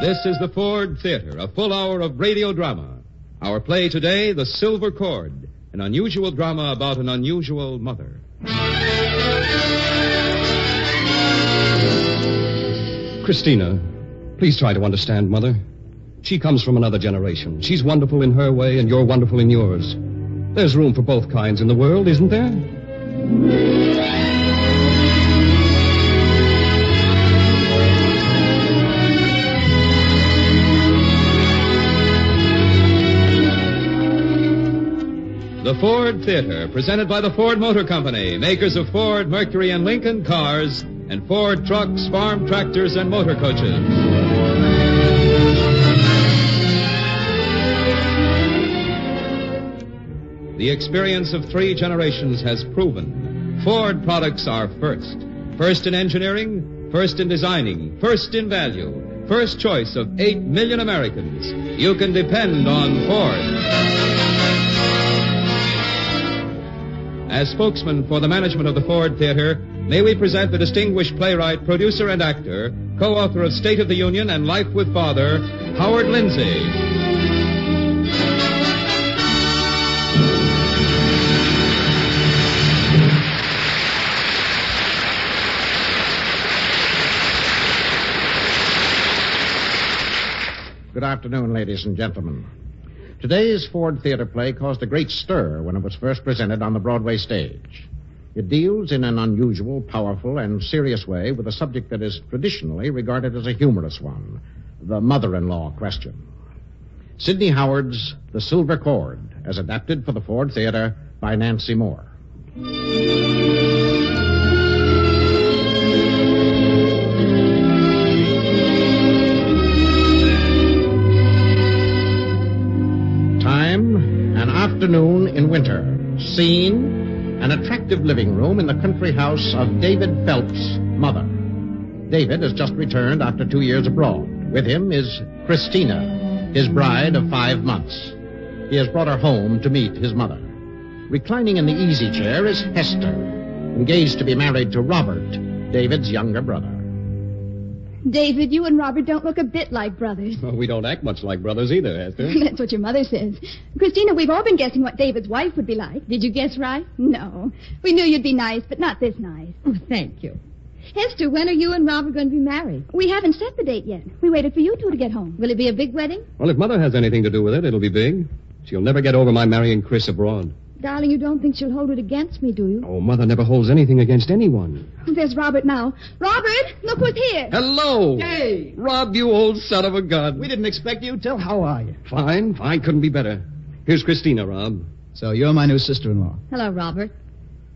This is the Ford Theater, a full hour of radio drama. Our play today, The Silver Cord, an unusual drama about an unusual mother. Christina, please try to understand, Mother. She comes from another generation. She's wonderful in her way, and you're wonderful in yours. There's room for both kinds in the world, isn't there? The Ford Theater, presented by the Ford Motor Company, makers of Ford, Mercury, and Lincoln cars, and Ford trucks, farm tractors, and motor coaches. The experience of 3 generations has proven Ford products are first. First in engineering, first in designing, first in value, first choice of 8 million Americans. You can depend on Ford. As spokesman for the management of the Ford Theater, may we present the distinguished playwright, producer, and actor, co-author of State of the Union and Life with Father, Howard Lindsay. Good afternoon, ladies and gentlemen. Today's Ford Theater play caused a great stir when it was first presented on the Broadway stage. It deals in an unusual, powerful, and serious way with a subject that is traditionally regarded as a humorous one, the mother-in-law question. Sidney Howard's The Silver Cord, as adapted for the Ford Theater by Nancy Moore. An afternoon in winter. Scene, an attractive living room in the country house of David Phelps' mother. David has just returned after 2 years abroad. With him is Christina, his bride of 5 months. He has brought her home to meet his mother. Reclining in the easy chair is Hester, engaged to be married to Robert, David's younger brother. David, you and Robert don't look a bit like brothers. Well, we don't act much like brothers either, Hester. That's what your mother says. Christina, we've all been guessing what David's wife would be like. Did you guess right? No. We knew you'd be nice, but not this nice. Oh, thank you. Hester, when are you and Robert going to be married? We haven't set the date yet. We waited for you two to get home. Will it be a big wedding? Well, if Mother has anything to do with it, it'll be big. She'll never get over my marrying Chris abroad. Darling, you don't think she'll hold it against me, do you? Oh, Mother never holds anything against anyone. There's Robert now. Robert, look who's here. Hello. Hey. Rob, you old son of a gun. We didn't expect you. Till how are you? Fine. Couldn't be better. Here's Christina, Rob. So you're my new sister-in-law. Hello, Robert.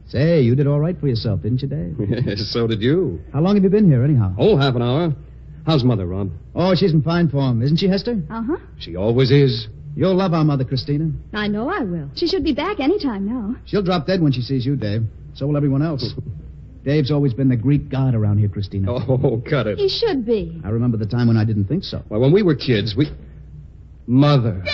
Say, you did all right for yourself, didn't you, Dave? Yes, so did you. How long have you been here, anyhow? Oh, half an hour. How's Mother, Rob? Oh, she's in fine form. Isn't she, Hester? Uh-huh. She always is. You'll love our mother, Christina. I know I will. She should be back any time now. She'll drop dead when she sees you, Dave. So will everyone else. Dave's always been the Greek god around here, Christina. Oh, cut it. He should be. I remember the time when I didn't think so. Well, when we were kids, Mother.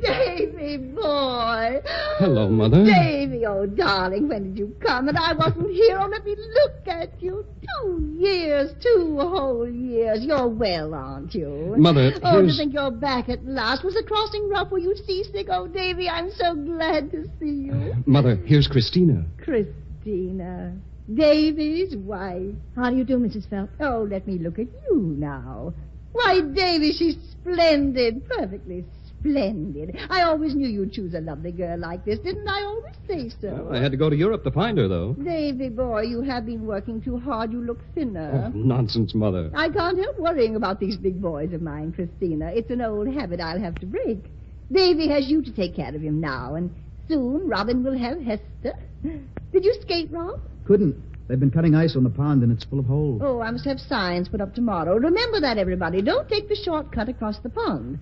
Davy, boy. Hello, Mother. Davy, oh, darling, when did you come? And I wasn't here. Oh, let me look at you. 2 years, 2 whole years. You're well, aren't you? Mother, Oh, here's... to think you're back at last. Was the crossing rough? Were you seasick? Oh, Davy, I'm so glad to see you. Mother, here's Christina. Christina, Davy's wife. How do you do, Mrs. Phelps? Oh, let me look at you now. Why, Davy, she's splendid, perfectly splendid. I always knew you'd choose a lovely girl like this. Didn't I always say so? Well, I had to go to Europe to find her, though. Davy, boy, you have been working too hard. You look thinner. Oh, nonsense, Mother. I can't help worrying about these big boys of mine, Christina. It's an old habit I'll have to break. Davy has you to take care of him now, and soon Robin will have Hester. Did you skate, Rob? Couldn't. They've been cutting ice on the pond, and it's full of holes. Oh, I must have signs put up tomorrow. Remember that, everybody. Don't take the shortcut across the pond.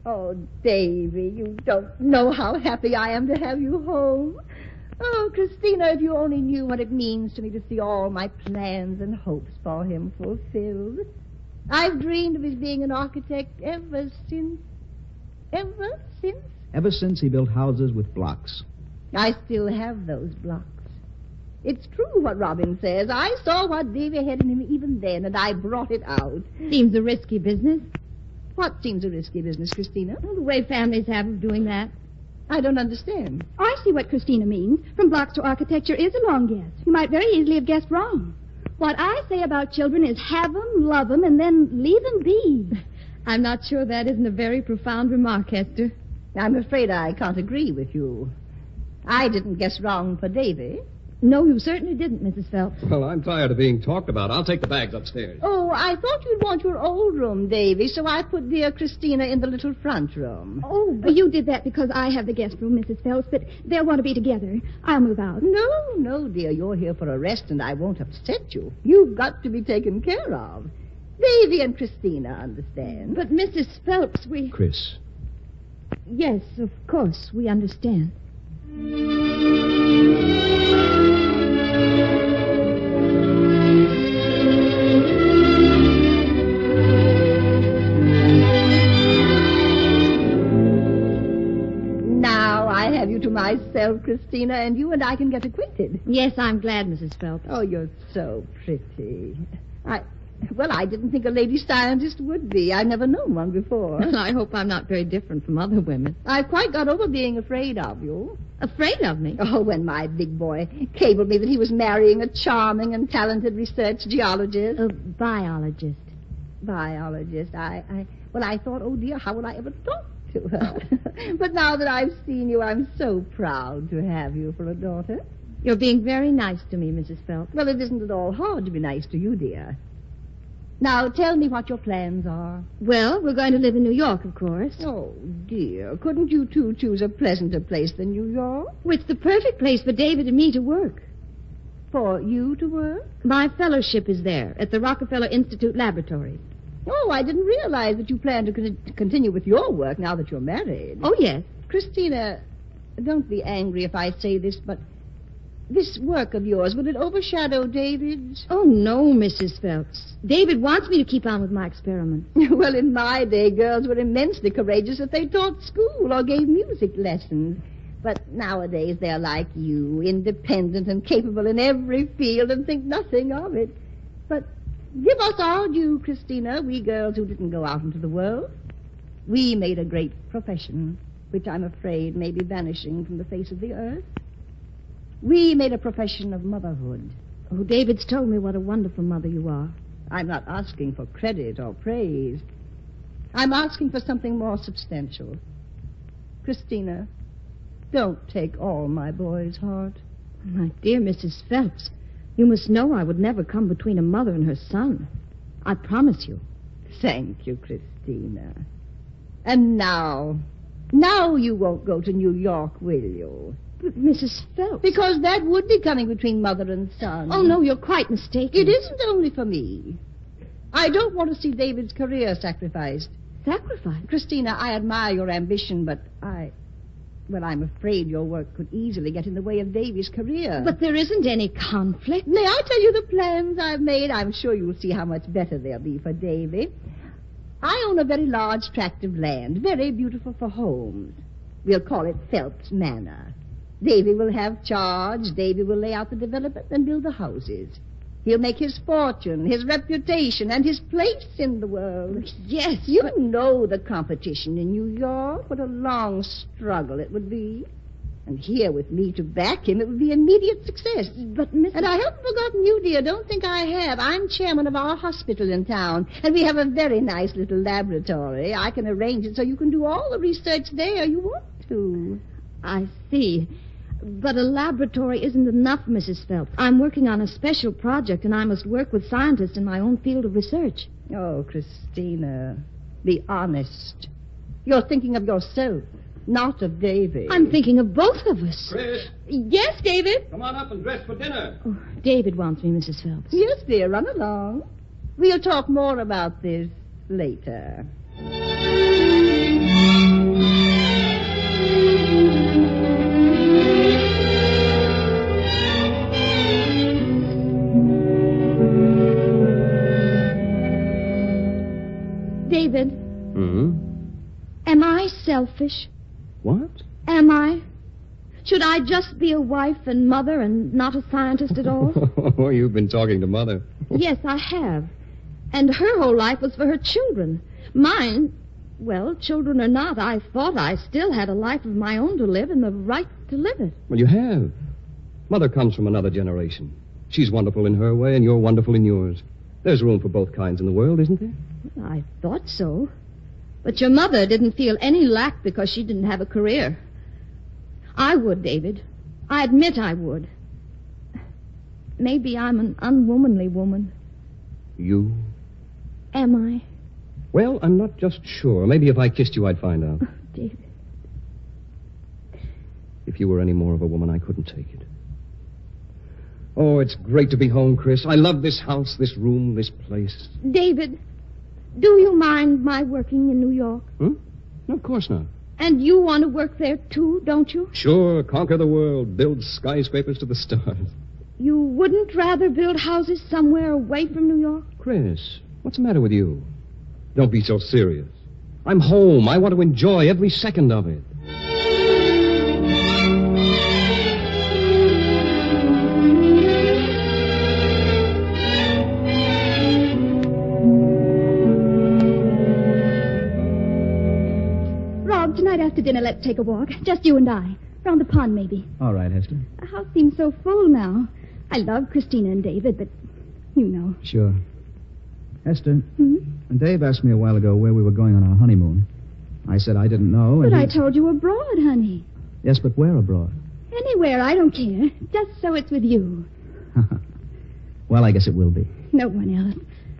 Oh, Davy, you don't know how happy I am to have you home. Oh, Christina, if you only knew what it means to me to see all my plans and hopes for him fulfilled. I've dreamed of his being an architect ever since. Ever since he built houses with blocks. I still have those blocks. It's true what Robin says. I saw what Davy had in him even then, and I brought it out. Seems a risky business. What seems a risky business, Christina? Well, the way families have of doing that. I don't understand. I see what Christina means. From blocks to architecture is a long guess. You might very easily have guessed wrong. What I say about children is have 'em, love 'em, and then leave 'em be. I'm not sure that isn't a very profound remark, Hester. I'm afraid I can't agree with you. I didn't guess wrong for Davy. No, you certainly didn't, Mrs. Phelps. Well, I'm tired of being talked about. I'll take the bags upstairs. Oh, I thought you'd want your old room, Davy, so I put dear Christina in the little front room. Oh, you did that because I have the guest room, Mrs. Phelps, but they'll want to be together. I'll move out. No, dear, you're here for a rest, and I won't upset you. You've got to be taken care of. Davy and Christina understand. But Mrs. Phelps, Chris. Yes, of course, we understand. Now I have you to myself, Christina, and you and I can get acquainted. Yes, I'm glad, Mrs. Phelps. Oh, you're so pretty. I didn't think a lady scientist would be. I've never known one before. Well, I hope I'm not very different from other women. I've quite got over being afraid of you. Afraid of me? Oh, when my big boy cabled me that he was marrying a charming and talented research geologist. A biologist. Biologist. I thought, oh, dear, how will I ever talk to her? But now that I've seen you, I'm so proud to have you for a daughter. You're being very nice to me, Mrs. Phelps. Well, it isn't at all hard to be nice to you, dear. Now, tell me what your plans are. Well, we're going to live in New York, of course. Oh, dear. Couldn't you two choose a pleasanter place than New York? Well, it's the perfect place for David and me to work. For you to work? My fellowship is there, at the Rockefeller Institute Laboratory. Oh, I didn't realize that you plan to continue with your work now that you're married. Oh, yes. Christina, don't be angry if I say this, but this work of yours, will it overshadow David's? Oh, no, Mrs. Phelps. David wants me to keep on with my experiment. Well, in my day, girls were immensely courageous if they taught school or gave music lessons. But nowadays, they're like you, independent and capable in every field and think nothing of it. But give us our due, Christina, we girls who didn't go out into the world. We made a great profession, which I'm afraid may be vanishing from the face of the earth. We made a profession of motherhood. Oh, David's told me what a wonderful mother you are. I'm not asking for credit or praise. I'm asking for something more substantial. Christina, don't take all my boy's heart. My dear Mrs. Phelps, you must know I would never come between a mother and her son. I promise you. Thank you, Christina. And now you won't go to New York, will you? But Mrs. Phelps... Because that would be coming between mother and son. Oh, no, you're quite mistaken. It isn't only for me. I don't want to see David's career sacrificed. Sacrificed? Christina, I admire your ambition, but I'm afraid your work could easily get in the way of David's career. But there isn't any conflict. May I tell you the plans I've made? I'm sure you'll see how much better they'll be for David. I own a very large tract of land, very beautiful for homes. We'll call it Phelps Manor. Davy will have charge. Davy will lay out the development and build the houses. He'll make his fortune, his reputation, and his place in the world. Yes. You know the competition in New York. What a long struggle it would be. And here with me to back him, it would be immediate success. But, Mrs. And I haven't forgotten you, dear. Don't think I have. I'm chairman of our hospital in town, and we have a very nice little laboratory. I can arrange it so you can do all the research there you want to. I see. But a laboratory isn't enough, Mrs. Phelps. I'm working on a special project, and I must work with scientists in my own field of research. Oh, Christina, be honest. You're thinking of yourself, not of Davy. I'm thinking of both of us. Chris, Yes, David? come on up and dress for dinner. Oh, David wants me, Mrs. Phelps. Yes, dear, run along. We'll talk more about this later. David, am I selfish? What? Am I? Should I just be a wife and mother and not a scientist at all? Oh, you've been talking to Mother. Yes, I have. And her whole life was for her children. Mine Well, children or not, I thought I still had a life of my own to live and the right to live it. Well, you have. Mother comes from another generation. She's wonderful in her way, and you're wonderful in yours. There's room for both kinds in the world, isn't there? I thought so. But your mother didn't feel any lack because she didn't have a career. I would, David. I admit I would. Maybe I'm an unwomanly woman. You? Am I? Well, I'm not just sure. Maybe if I kissed you, I'd find out. Oh, David. If you were any more of a woman, I couldn't take it. Oh, it's great to be home, Chris. I love this house, this room, this place. David, do you mind my working in New York? No, of course not. And you want to work there, too, don't you? Sure, conquer the world, build skyscrapers to the stars. You wouldn't rather build houses somewhere away from New York? Chris, what's the matter with you? Don't be so serious. I'm home. I want to enjoy every second of it. Rob, tonight after dinner, let's take a walk. Just you and I. Round the pond, maybe. All right, Hester. The house seems so full now. I love Christina and David, but you know. Sure. Hester, Hmm? and Dave asked me a while ago where we were going on our honeymoon. I said I didn't know. But And I told you abroad, honey. Yes, but where abroad? Anywhere, I don't care. Just so it's with you. Well, I guess it will be. No one else.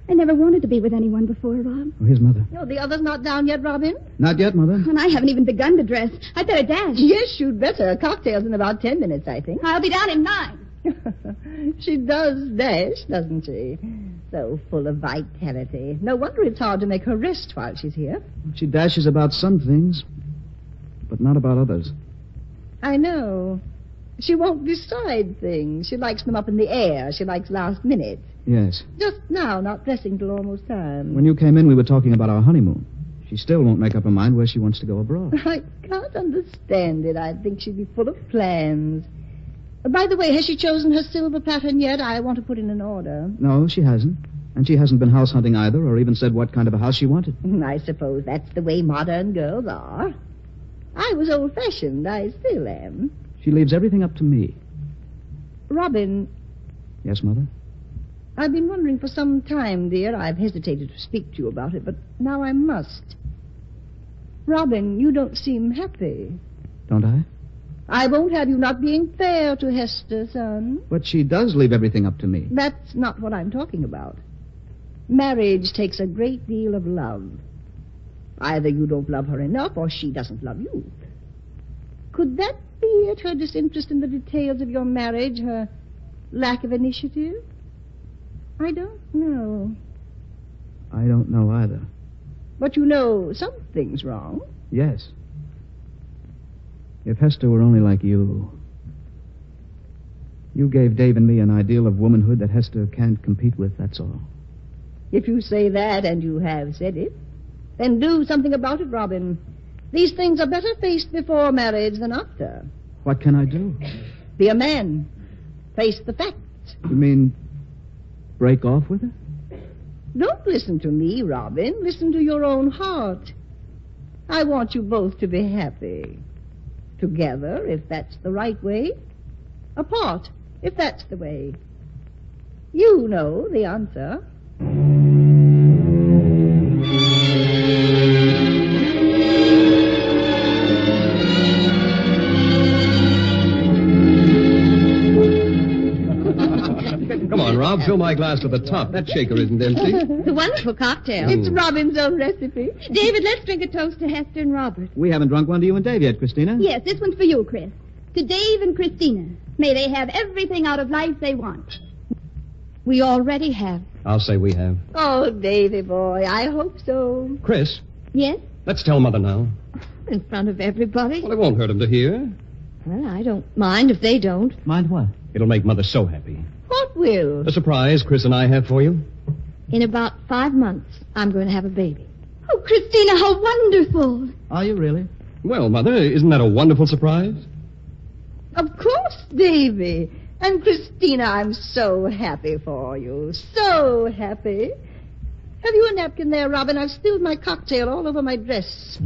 I never wanted to be with anyone before, Rob. Oh, here's Mother. No, the other's not down yet, Robin? Not yet, Mother. And I haven't even begun to dress. I'd better dash. Yes, you'd better. Cocktails in about 10 minutes, I think. I'll be down in 9. She does dash, doesn't she? So full of vitality. No wonder it's hard to make her rest while she's here. She dashes about some things, but not about others. I know. She won't decide things. She likes them up in the air. She likes last minute. Yes. Just now, not dressing till almost time. When you came in, we were talking about our honeymoon. She still won't make up her mind where she wants to go abroad. I can't understand it. I think she'd be full of plans. By the way, has she chosen her silver pattern yet? I want to put in an order. No, she hasn't. And she hasn't been house hunting either, or even said what kind of a house she wanted. I suppose that's the way modern girls are. I was old-fashioned. I still am. She leaves everything up to me. Robin, Yes, Mother? I've been wondering for some time, dear. I've hesitated to speak to you about it, but now I must. Robin, you don't seem happy. Don't I? I won't have you not being fair to Hester, son. But she does leave everything up to me. That's not what I'm talking about. Marriage takes a great deal of love. Either you don't love her enough or she doesn't love you. Could that be it, her disinterest in the details of your marriage, her lack of initiative? I don't know. I don't know either. But you know something's wrong. Yes. If Hester were only like you. You gave Dave and me an ideal of womanhood that Hester can't compete with, that's all. If you say that, and you have said it, then do something about it, Robin. These things are better faced before marriage than after. What can I do? Be a man. Face the facts. You mean break off with her? Don't listen to me, Robin. Listen to your own heart. I want you both to be happy. Together, if that's the right way. Apart, if that's the way. You know the answer. Come on, Rob, fill my glass to the top. That shaker isn't empty. It's a wonderful cocktail. It's Robin's own recipe. David, let's drink a toast to Hester and Robert. We haven't drunk one to you and Dave yet, Christina. Yes, this one's for you, Chris. To Dave and Christina. May they have everything out of life they want. We already have. I'll say we have. Oh, Davy boy, I hope so. Chris, Yes? let's tell Mother now. In front of everybody. Well, it won't hurt him to hear. Well, I don't mind if they don't. Mind what? It'll make Mother so happy. What will? A surprise Chris and I have for you. In about 5 months, I'm going to have a baby. Oh, Christina, how wonderful. Are you really? Well, Mother, isn't that a wonderful surprise? Of course, Davy. And Christina, I'm so happy for you. So happy. Have you a napkin there, Robin? I've spilled my cocktail all over my dress.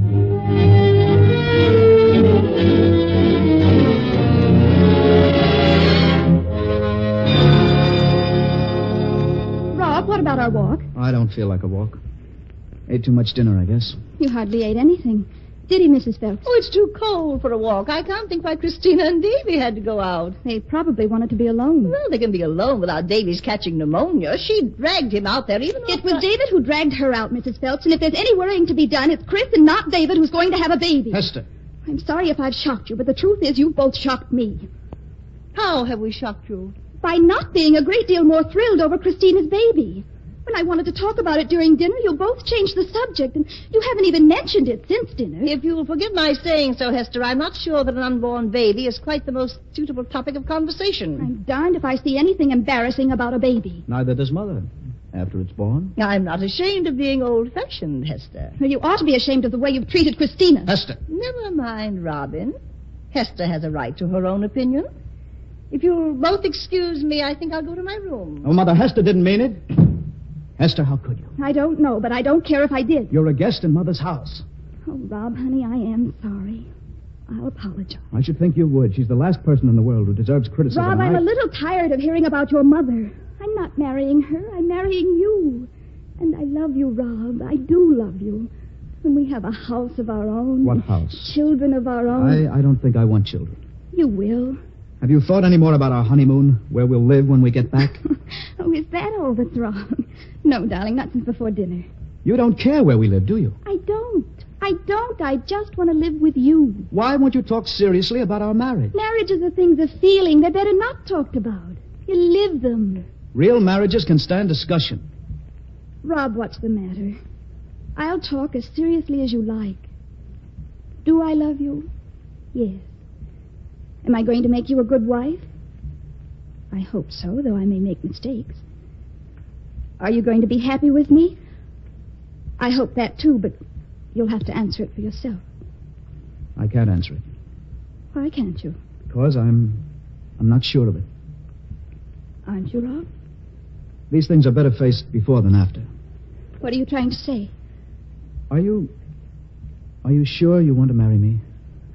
Rob, what about our walk? I don't feel like a walk. Ate too much dinner, I guess. You hardly ate anything. Did he, Mrs. Phelps? Oh, it's too cold for a walk. I can't think why Christina and Davy had to go out. They probably wanted to be alone. Well, they can be alone without Davy's catching pneumonia. She dragged him out there even It was David who dragged her out, Mrs. Phelps, and if there's any worrying to be done, it's Chris and not David who's going to have a baby. Hester. I'm sorry if I've shocked you, but the truth is you've both shocked me. How have we shocked you? By not being a great deal more thrilled over Christina's baby. When I wanted to talk about it during dinner, you both changed the subject, and you haven't even mentioned it since dinner. If you'll forgive my saying so, Hester, I'm not sure that an unborn baby is quite the most suitable topic of conversation. I'm darned if I see anything embarrassing about a baby. Neither does Mother, after it's born. I'm not ashamed of being old-fashioned, Hester. Well, you ought to be ashamed of the way you've treated Christina. Hester. Never mind, Robin. Hester has a right to her own opinion. If you'll both excuse me, I think I'll go to my room. Oh, Mother, Hester didn't mean it. Hester, how could you? I don't know, but I don't care if I did. You're a guest in Mother's house. Oh, Rob, honey, I am sorry. I'll apologize. I should think you would. She's the last person in the world who deserves criticism. Rob, I'm a little tired of hearing about your mother. I'm not marrying her. I'm marrying you. And I love you, Rob. I do love you. When we have a house of our own. What house? Children of our own. I don't think I want children. You will. Have you thought any more about our honeymoon, where we'll live when we get back? Oh, is that all that's wrong? No, darling, not since before dinner. You don't care where we live, do you? I don't. I just want to live with you. Why won't you talk seriously about our marriage? Marriages are things of feeling. They're better not talked about. You live them. Real marriages can stand discussion. Rob, what's the matter? I'll talk as seriously as you like. Do I love you? Yes. Am I going to make you a good wife? I hope so, though I may make mistakes. Are you going to be happy with me? I hope that, too, but you'll have to answer it for yourself. I can't answer it. Why can't you? Because I'm not sure of it. Aren't you, Rob? These things are better faced before than after. What are you trying to say? Are you sure you want to marry me?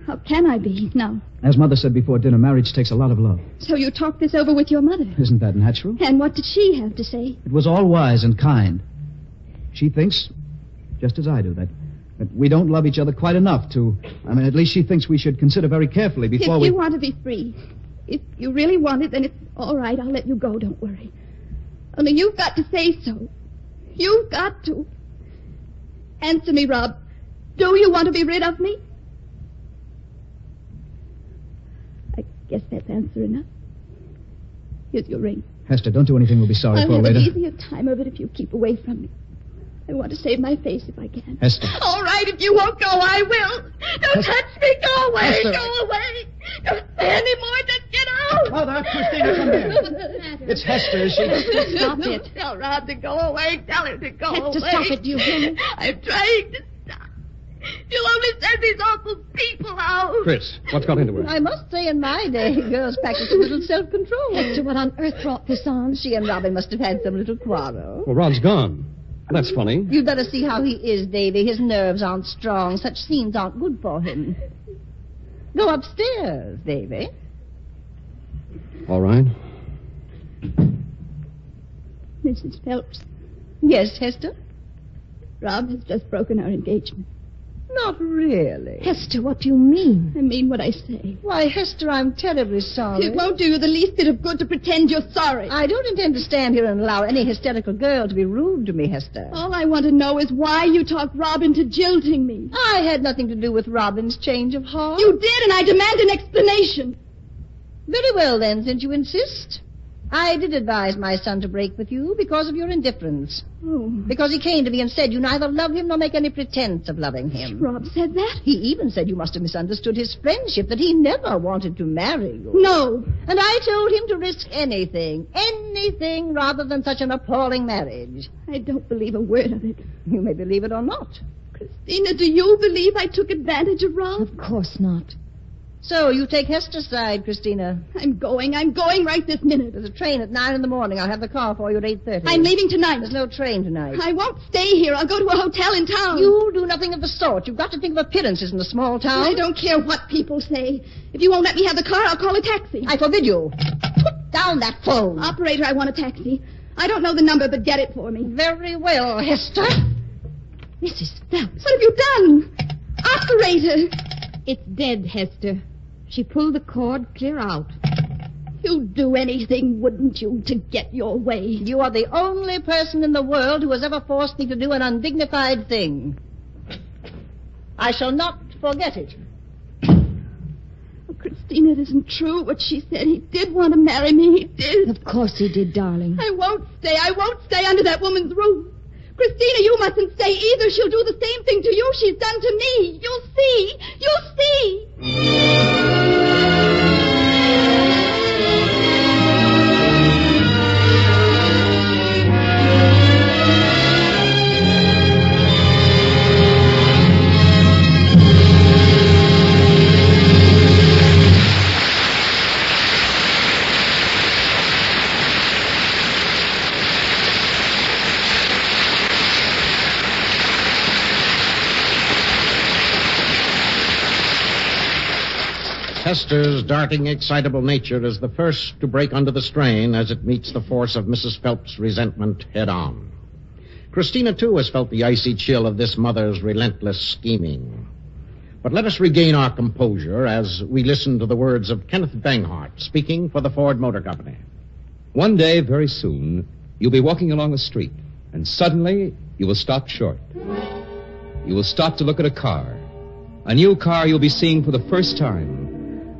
How can I be? No. As Mother said before dinner, marriage takes a lot of love. So you talked this over with your mother? Isn't that natural? And what did she have to say? It was all wise and kind. She thinks, just as I do, that we don't love each other quite enough to... at least she thinks we should consider very carefully before If you want to be free, if you really want it, then it's all right. I'll let you go. Don't worry. Only you've got to say so. You've got to. Answer me, Rob. Do you want to be rid of me? I guess that's answer enough. Here's your ring. Hester, don't do anything we'll be sorry for I'll have later. an easier time of it if you keep away from me. I want to save my face if I can. Hester. All right, if you won't go, I will. Don't touch me. Go away. Hester. Go away. Don't say any more. Just get out. Mother, Christina, come here. It's Hester, is she? Stop it. Tell Rob to go away. Tell him to go Hester, away. stop it, do you hear me? I'm trying to stop. You'll only send these awful people out. Chris, what's got into her? I must say, in my day, girls practiced a little self-control. Hester, what on earth brought this on? She and Robin must have had some little quarrel. Well, Rod's gone. That's funny. You'd better see how he is, Davy. His nerves aren't strong. Such scenes aren't good for him. Go upstairs, Davy. All right. Mrs. Phelps, Yes, Hester? Rob has just broken our engagement. Not really. Hester, what do you mean? I mean what I say. Why, Hester, I'm terribly sorry. It won't do you the least bit of good to pretend you're sorry. I don't intend to stand here and allow any hysterical girl to be rude to me, Hester. All I want to know is why you talked Rob into jilting me. I had nothing to do with Robin's change of heart. You did, and I demand an explanation. Very well, then, since you insist. I did advise my son to break with you because of your indifference. Oh, Because he came to me and said you neither love him nor make any pretense of loving him. Rob said that? He even said you must have misunderstood his friendship, that he never wanted to marry you. No. And I told him to risk anything, rather than such an appalling marriage. I don't believe a word of it. You may believe it or not. Christina, do you believe I took advantage of Rob? Of course not. So, you take Hester's side, Christina. I'm going right this minute. There's a train at 9 in the morning. I'll have the car for you at 8:30. I'm leaving tonight. There's no train tonight. I won't stay here. I'll go to a hotel in town. You'll do nothing of the sort. You've got to think of appearances in a small town. I don't care what people say. If you won't let me have the car, I'll call a taxi. I forbid you. Put down that phone. Operator, I want a taxi. I don't know the number, but get it for me. Very well, Hester. Mrs. Phelps. What have you done? Operator! It's dead, Hester. She pulled the cord clear out. You'd do anything, wouldn't you, to get your way? You are the only person in the world who has ever forced me to do an undignified thing. I shall not forget it. Oh, Christina, it isn't true what she said. He did want to marry me. He did. Of course he did, darling. I won't stay. I won't stay under that woman's roof. Christina, you mustn't stay either. She'll do the same thing to you she's done to me. You'll see. You'll see. Hester's darting, excitable nature is the first to break under the strain as it meets the force of Mrs. Phelps' resentment head-on. Christina, too, has felt the icy chill of this mother's relentless scheming. But let us regain our composure as we listen to the words of Kenneth Banghart, speaking for the Ford Motor Company. One day, very soon, you'll be walking along a street, and suddenly you will stop short. You will stop to look at a car. A new car you'll be seeing for the first time.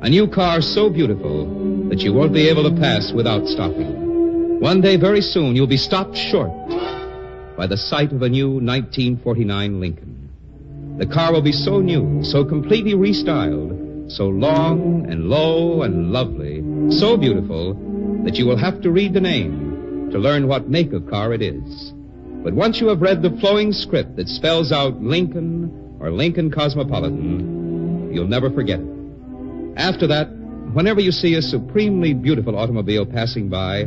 A new car so beautiful that you won't be able to pass without stopping. One day, very soon, you'll be stopped short by the sight of a new 1949 Lincoln. The car will be so new, so completely restyled, so long and low and lovely, so beautiful that you will have to read the name to learn what make of car it is. But once you have read the flowing script that spells out Lincoln or Lincoln Cosmopolitan, you'll never forget it. After that, whenever you see a supremely beautiful automobile passing by,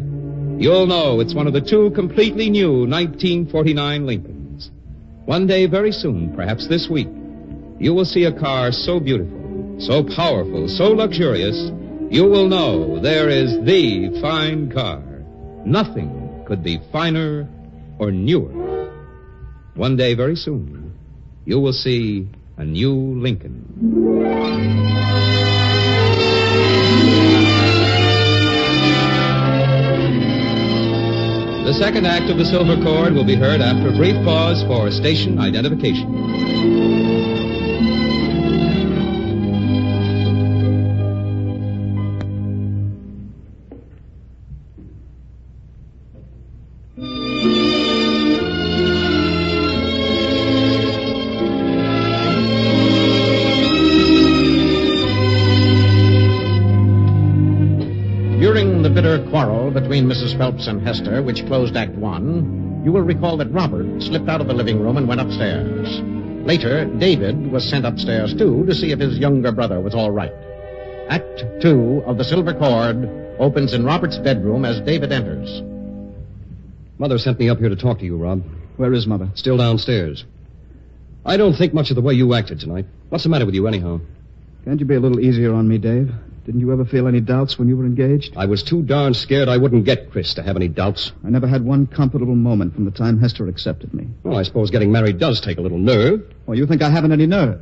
you'll know it's one of the two completely new 1949 Lincolns. One day, very soon, perhaps this week, you will see a car so beautiful, so powerful, so luxurious, you will know there is the fine car. Nothing could be finer or newer. One day, very soon, you will see a new Lincoln. The second act of The Silver Cord will be heard after a brief pause for station identification. During the bitter quarrel between Mrs. Phelps and Hester, which closed Act One, you will recall that Robert slipped out of the living room and went upstairs. Later, David was sent upstairs, too, to see if his younger brother was all right. Act Two of The Silver Cord opens in Robert's bedroom as David enters. Mother sent me up here to talk to you, Rob. Where is Mother? Still downstairs. I don't think much of the way you acted tonight. What's the matter with you, anyhow? Can't you be a little easier on me, Dave? Didn't you ever feel any doubts when you were engaged? I was too darn scared I wouldn't get Chris to have any doubts. I never had one comfortable moment from the time Hester accepted me. Well, I suppose getting married does take a little nerve. Well, you think I haven't any nerve?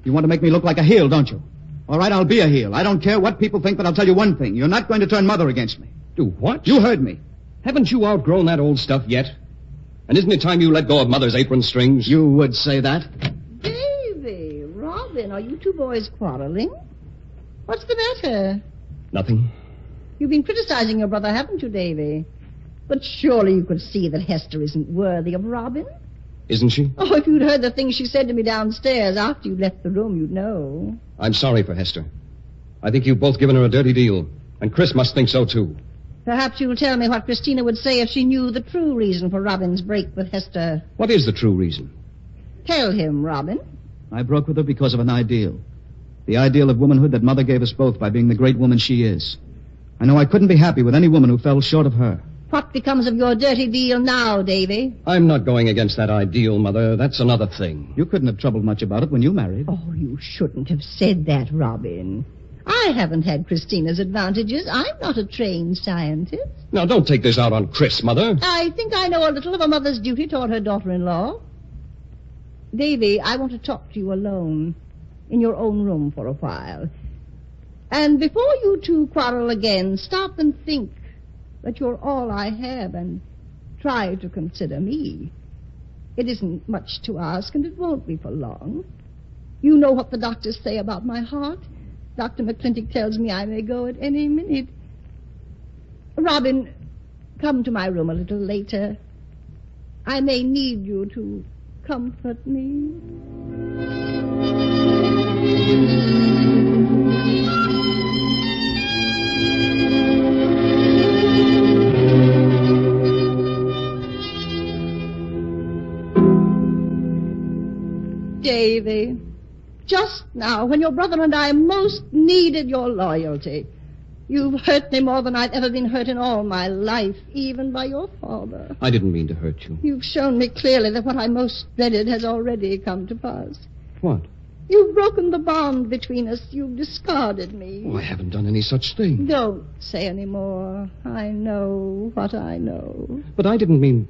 You want to make me look like a heel, don't you? All right, I'll be a heel. I don't care what people think, but I'll tell you one thing. You're not going to turn Mother against me. Do what? You heard me. Haven't you outgrown that old stuff yet? And isn't it time you let go of Mother's apron strings? You would say that? Davy, Robin, are you two boys quarreling? What's the matter? Nothing. You've been criticizing your brother, haven't you, Davy? But surely you could see that Hester isn't worthy of Robin. Isn't she? Oh, if you'd heard the things she said to me downstairs after you left the room, you'd know. I'm sorry for Hester. I think you've both given her a dirty deal. And Chris must think so, too. Perhaps you'll tell me what Christina would say if she knew the true reason for Robin's break with Hester. What is the true reason? Tell him, Robin. I broke with her because of an ideal. The ideal of womanhood that Mother gave us both by being the great woman she is. I know I couldn't be happy with any woman who fell short of her. What becomes of your dirty deal now, Davy? I'm not going against that ideal, Mother. That's another thing. You couldn't have troubled much about it when you married. Oh, you shouldn't have said that, Robin. I haven't had Christina's advantages. I'm not a trained scientist. Now, don't take this out on Chris, Mother. I think I know a little of a mother's duty toward her daughter-in-law. Davy, I want to talk to you alone, in your own room for a while. And before you two quarrel again, stop and think that you're all I have and try to consider me. It isn't much to ask, and it won't be for long. You know what the doctors say about my heart. Dr. McClintock tells me I may go at any minute. Robin, come to my room a little later. I may need you to comfort me. Davy, just now, when your brother and I most needed your loyalty, you've hurt me more than I've ever been hurt in all my life, even by your father. I didn't mean to hurt you. You've shown me clearly that what I most dreaded has already come to pass. What? You've broken the bond between us. You've discarded me. Oh, I haven't done any such thing. Don't say any more. I know what I know. But I didn't mean...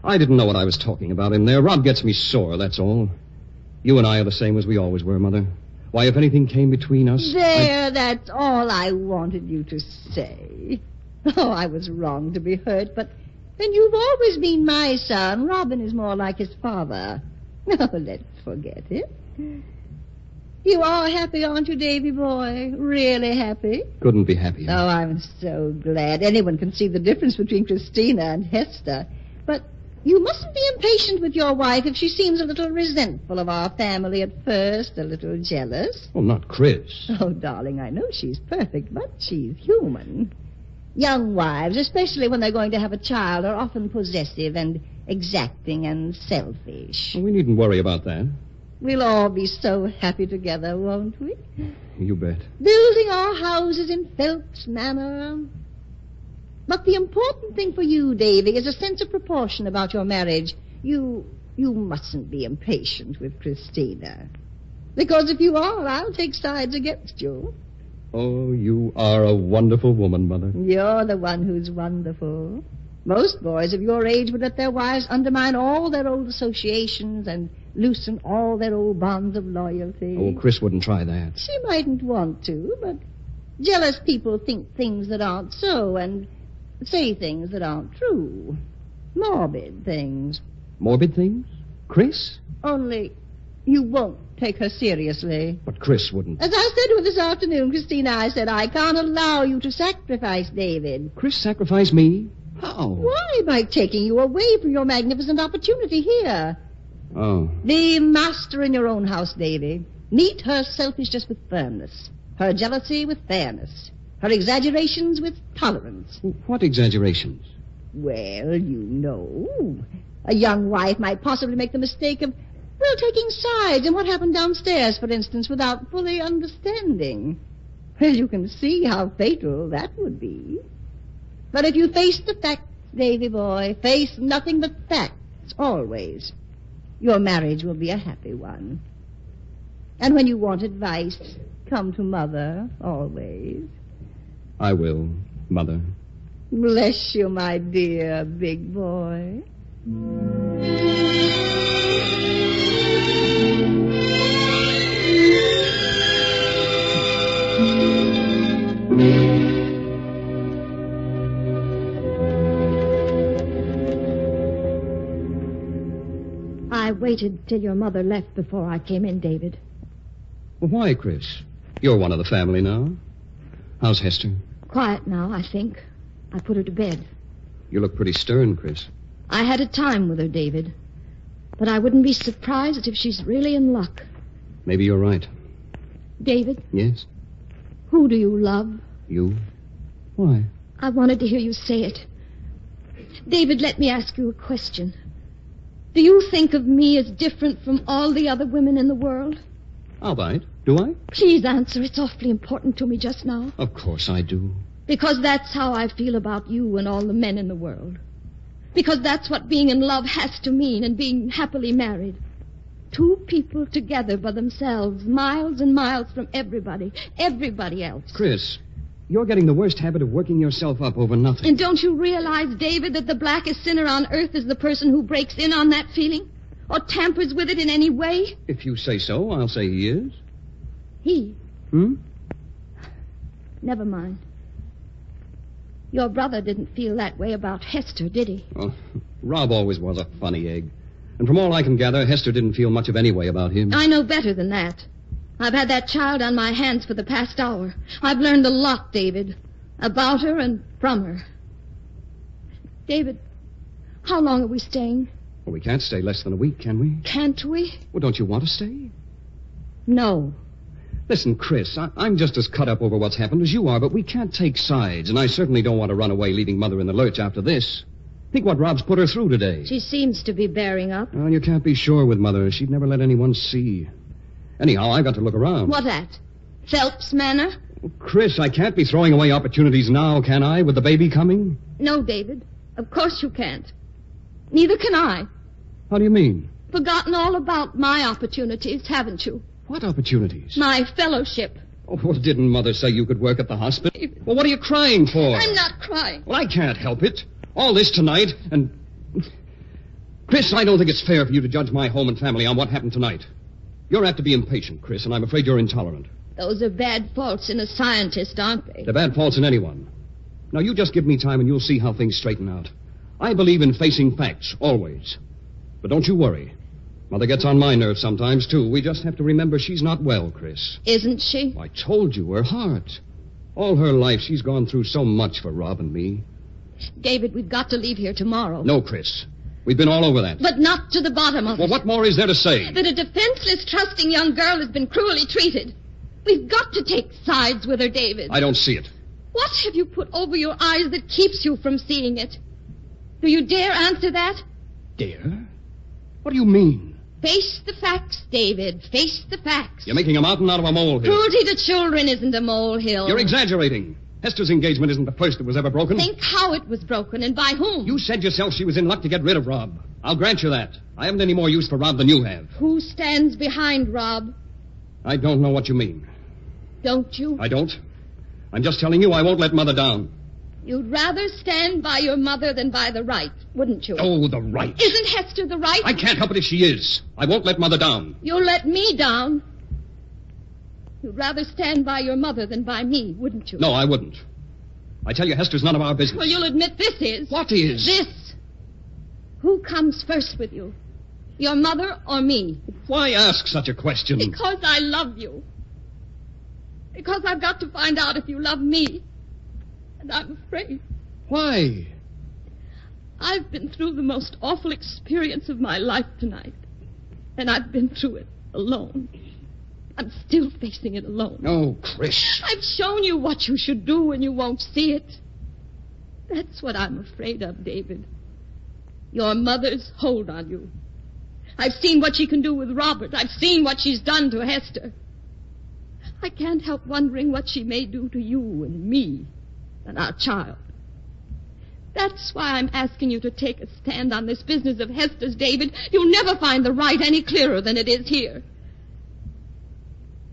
I didn't know what I was talking about in there. Rob gets me sore, that's all. You and I are the same as we always were, Mother. Why, if anything came between us... That's all I wanted you to say. Oh, I was wrong to be hurt, but then you've always been my son. Robin is more like his father. No, let's forget it. You are happy, aren't you, Davy boy? Really happy? Couldn't be happier. Oh, I'm so glad. Anyone can see the difference between Christina and Hester. But you mustn't be impatient with your wife if she seems a little resentful of our family at first, a little jealous. Well, not Chris. Oh, darling, I know she's perfect, but she's human. Young wives, especially when they're going to have a child, are often possessive and exacting and selfish. Well, we needn't worry about that. We'll all be so happy together, won't we? You bet. Building our houses in Phelps Manor. But the important thing for you, Davy, is a sense of proportion about your marriage. You mustn't be impatient with Christina. Because if you are, I'll take sides against you. Oh, you are a wonderful woman, Mother. You're the one who's wonderful. Most boys of your age would let their wives undermine all their old associations and loosen all their old bonds of loyalty. Oh, Chris wouldn't try that. She mightn't want to, but jealous people think things that aren't so and say things that aren't true. Morbid things. Morbid things? Chris? Only you won't take her seriously. But Chris wouldn't. As I said to her this afternoon, Christina, I said, I can't allow you to sacrifice David. Chris sacrifice me? How? Why? By taking you away from your magnificent opportunity here. Oh. Be master in your own house, Davy. Meet her selfishness with firmness, her jealousy with fairness, her exaggerations with tolerance. What exaggerations? Well, you know, a young wife might possibly make the mistake of, taking sides in what happened downstairs, for instance, without fully understanding. Well, you can see how fatal that would be. But if you face the facts, Davy boy, face nothing but facts, always, your marriage will be a happy one. And when you want advice, come to Mother, always. I will, Mother. Bless you, my dear big boy. I waited till your mother left before I came in, David. Well, why, Chris? You're one of the family now. How's Hester? Quiet now, I think. I put her to bed. You look pretty stern, Chris. I had a time with her, David. But I wouldn't be surprised if she's really in luck. Maybe you're right. David? Yes? Who do you love? You? Why? I wanted to hear you say it. David, let me ask you a question. Do you think of me as different from all the other women in the world? I'll buy it. Do I? Please answer. It's awfully important to me just now. Of course I do. Because that's how I feel about you and all the men in the world. Because that's what being in love has to mean, and being happily married. Two people together by themselves, miles and miles from everybody else. Chris, you're getting the worst habit of working yourself up over nothing. And don't you realize, David, that the blackest sinner on earth is the person who breaks in on that feeling? Or tampers with it in any way? If you say so, I'll say he is. He? Never mind. Your brother didn't feel that way about Hester, did he? Oh, Rob always was a funny egg. And from all I can gather, Hester didn't feel much of any way about him. I know better than that. I've had that child on my hands for the past hour. I've learned a lot, David, about her and from her. David, how long are we staying? Well, we can't stay less than a week, can we? Can't we? Well, don't you want to stay? No. Listen, Chris, I'm just as cut up over what's happened as you are, but we can't take sides, and I certainly don't want to run away leaving Mother in the lurch after this. Think what Rob's put her through today. She seems to be bearing up. Well, you can't be sure with Mother. She'd never let anyone see. Anyhow, I've got to look around. What at? Phelps Manor? Well, Chris, I can't be throwing away opportunities now, can I, with the baby coming? No, David. Of course you can't. Neither can I. How do you mean? Forgotten all about my opportunities, haven't you? What opportunities? My fellowship. Oh, well, didn't Mother say you could work at the hospital? Well, what are you crying for? I'm not crying. Well, I can't help it. All this tonight, and... Chris, I don't think it's fair for you to judge my home and family on what happened tonight. You're apt to be impatient, Chris, and I'm afraid you're intolerant. Those are bad faults in a scientist, aren't they? They're bad faults in anyone. Now, you just give me time and you'll see how things straighten out. I believe in facing facts, always. But don't you worry. Mother gets on my nerves sometimes, too. We just have to remember she's not well, Chris. Isn't she? I told you, her heart. All her life, she's gone through so much for Rob and me. David, we've got to leave here tomorrow. No, Chris. We've been all over that. But not to the bottom of it. Well, what more is there to say? That a defenseless, trusting young girl has been cruelly treated. We've got to take sides with her, David. I don't see it. What have you put over your eyes that keeps you from seeing it? Do you dare answer that? Dare? What do you mean? Face the facts, David. Face the facts. You're making a mountain out of a molehill. Cruelty to children isn't a molehill. You're exaggerating. Hester's engagement isn't the first that was ever broken. Think how it was broken and by whom. You said yourself she was in luck to get rid of Rob. I'll grant you that. I haven't any more use for Rob than you have. Who stands behind Rob? I don't know what you mean. Don't you? I don't. I'm just telling you I won't let Mother down. You'd rather stand by your mother than by the right, wouldn't you? Oh, the right. Isn't Hester the right? I can't help it if she is. I won't let Mother down. You'll let me down. You'd rather stand by your mother than by me, wouldn't you? No, I wouldn't. I tell you, Hester's none of our business. Well, you'll admit this is. What is? This. Who comes first with you? Your mother or me? Why ask such a question? Because I love you. Because I've got to find out if you love me. And I'm afraid. Why? I've been through the most awful experience of my life tonight. And I've been through it alone. I'm still facing it alone. Oh, Chris. I've shown you what you should do and you won't see it. That's what I'm afraid of, David. Your mother's hold on you. I've seen what she can do with Robert. I've seen what she's done to Hester. I can't help wondering what she may do to you and me and our child. That's why I'm asking you to take a stand on this business of Hester's, David. You'll never find the right any clearer than it is here.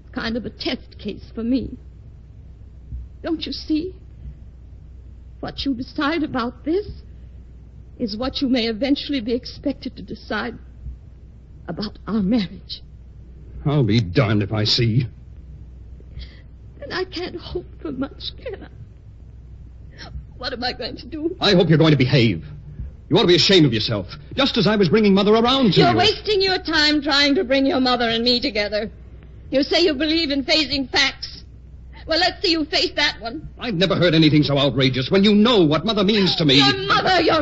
It's kind of a test case for me. Don't you see? What you decide about this is what you may eventually be expected to decide about our marriage. I'll be darned if I see. And I can't hope for much, can I? What am I going to do? I hope you're going to behave. You ought to be ashamed of yourself. Just as I was bringing Mother around to you. You're wasting your time trying to bring your mother and me together. You say you believe in facing facts. Well, let's see you face that one. I've never heard anything so outrageous when you know what Mother means to me. Your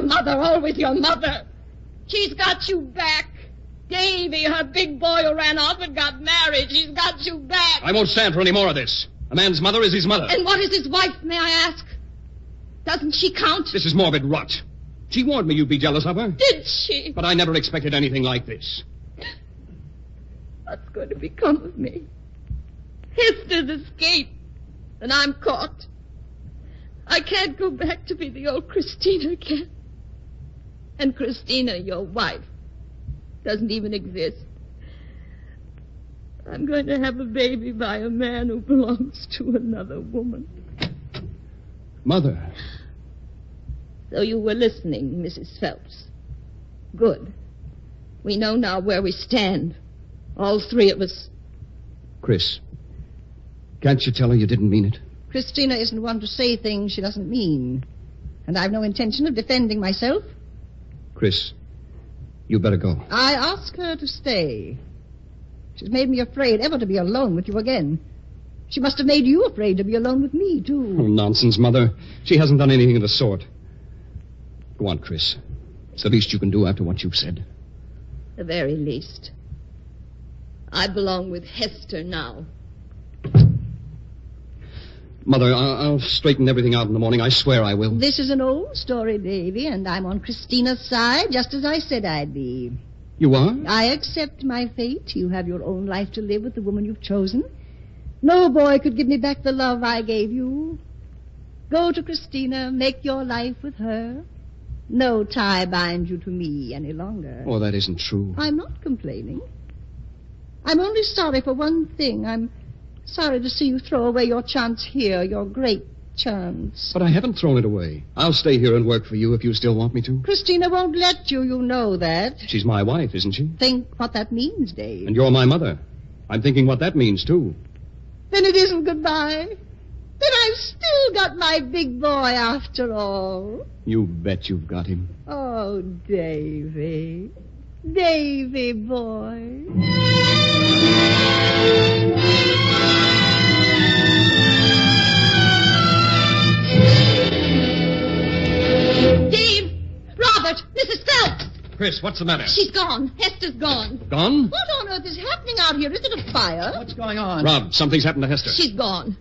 mother, always your mother. She's got you back. Davy, her big boy who ran off and got married. She's got you back. I won't stand for any more of this. A man's mother is his mother. And what is his wife, may I ask? Doesn't she count? This is morbid rot. She warned me you'd be jealous of her. Did she? But I never expected anything like this. What's going to become of me? Hester's escaped, and I'm caught. I can't go back to be the old Christina again. And Christina, your wife, doesn't even exist. I'm going to have a baby by a man who belongs to another woman. Mother. So you were listening, Mrs. Phelps. Good. We know now where we stand. All three of us. Chris, can't you tell her you didn't mean it? Christina isn't one to say things she doesn't mean. And I've no intention of defending myself. Chris, you better go. I ask her to stay. She's made me afraid ever to be alone with you again. She must have made you afraid to be alone with me, too. Oh, nonsense, Mother. She hasn't done anything of the sort. Go on, Chris. It's the least you can do after what you've said. The very least. I belong with Hester now. Mother, I'll straighten everything out in the morning. I swear I will. This is an old story, Davy, and I'm on Christina's side, just as I said I'd be. You are? I accept my fate. You have your own life to live with the woman you've chosen. No boy could give me back the love I gave you. Go to Christina, make your life with her. No tie binds you to me any longer. Oh, that isn't true. I'm not complaining. I'm only sorry for one thing. I'm sorry to see you throw away your chance here, your great chance. But I haven't thrown it away. I'll stay here and work for you if you still want me to. Christina won't let you, you know that. She's my wife, isn't she? Think what that means, Dave. And you're my mother. I'm thinking what that means, too. Then it isn't goodbye. Then I've still got my big boy after all. You bet you've got him. Oh, Davy. Davy boy. Dave! Robert! Mrs. Phelps! Chris, what's the matter? She's gone. Hester's gone. Gone? What on earth is happening out here? Is it a fire? What's going on? Rob, something's happened to Hester. She's gone.